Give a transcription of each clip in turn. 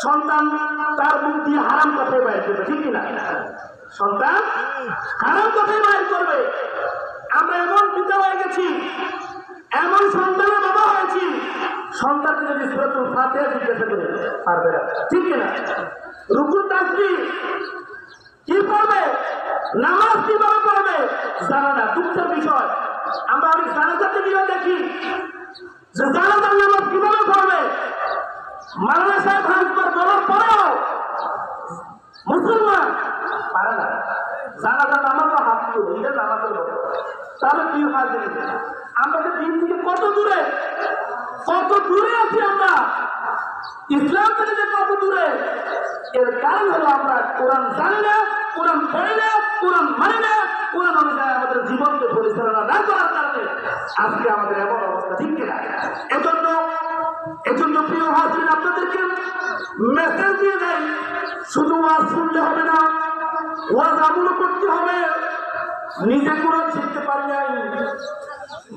সন্তান তার মুখ দিয়ে হারাম কথাই বাইর করবে, ঠিক কিনা? সন্তান হারাম কথাই বাইর করবে। আমরা এমন পিতা হয়ে গেছি, এমন সন্তানের বাবা হয়েছি, সন্তানকে যদি সূরাতুল ফাতিহা জিজ্ঞাসা করে পারবে না, ঠিক কিনা? রুকু তাসবিহ কি পড়বে, নামাজ কিভাবে পড়বে জানা না। দুঃখের বিষয়, আমরা অনেক জানাজাতে গিয়ে দেখি যে জানাজার নামাজ কিভাবে পড়বে, মাওলানা সাহেব হাজবার বলার পরেও মুসলমান পারে না। জানাজার নামাজও হাত তুলে এটা জানাজার বলে। তাহলে কি হয় জানি, আমরা যে দিন থেকে কত দূরে আছি, আমরা ইসলাম থেকে যে কত দূরে, এর কারণ হলো আমরা কোরআন জানি না, কোরআন পড়ি না, কোরআন মানি না, কোরআন অনুযায়ী আমাদের জীবনকে পরিচালনা না করার কারণে আজকে আমাদের এমন অবস্থা, ঠিক কিনা? এজন্য প্রিয় হাজির, আপনাদেরকে মেসেজ দিয়ে দেয়, শুধু ওয়াজ শুনলে হবে না, ওয়াজ আমলও করতে হবে। নিজে কোরআন শিখতে পারি নাই,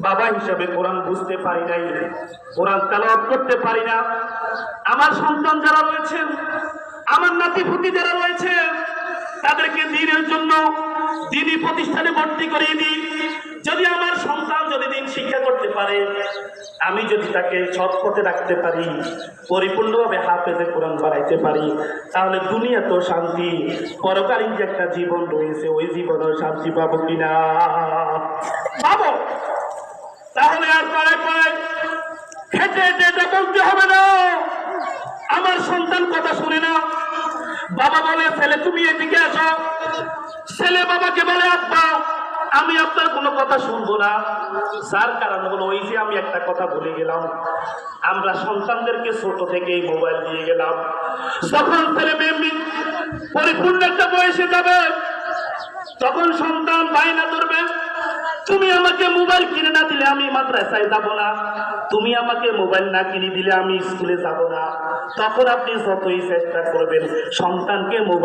বাবা হিসাবে কোরআন বুঝতে পারি নাই, কোরআন তেলাওয়াত করতে পারি না, আমার সন্তান যারা রয়েছেন, আমার নাতিপুতি যারা রয়েছে, তাদেরকে দ্বীনের জন্য দ্বীনি প্রতিষ্ঠানে ভর্তি করিয়ে দিই। যদি আমার সন্তান যদি দিন শিক্ষা করতে পারে, আমি যদি তাকে সৎ পথে রাখতে পারি, পরিপূর্ণভাবে হাফেজে কোরআন বানাইতে পারি, তাহলে দুনিয়াতেও শান্তি, পরকালীন যে একটা জীবন রয়েছে ওই জীবনেও শান্তি পাবো কিনা? পাবো। তাহলে আর পরে খেটে যেটা বলতে হবে না। আমার সন্তান কথা শুনে না, বাবা বলে ছেলে তুমি এদিকে আসো, ছেলে বাবাকে বলে আব্বা আমি আপনার কোনো কথা শুনবো না। যার কারণ হলো ওই যে আমি একটা কথা বলে গেলাম, আমরা সন্তানদেরকে ছোট থেকেই মোবাইল দিয়ে গেলাম। যখন ছেলে মেয়ে পরিপূর্ণ একটা বয়সে যাবে, তখন সন্তান বায়না ধরবে, তুমি আমাকে মোবাইল কিনে না দিলে আমি মাদ্রাসায় যাব না, তুমি আমাকে মোবাইল না কিনে দিলে আমি স্কুলে যাব না। তখন আপনি যতই চেষ্টা করবেন সন্তানকে মোবাইল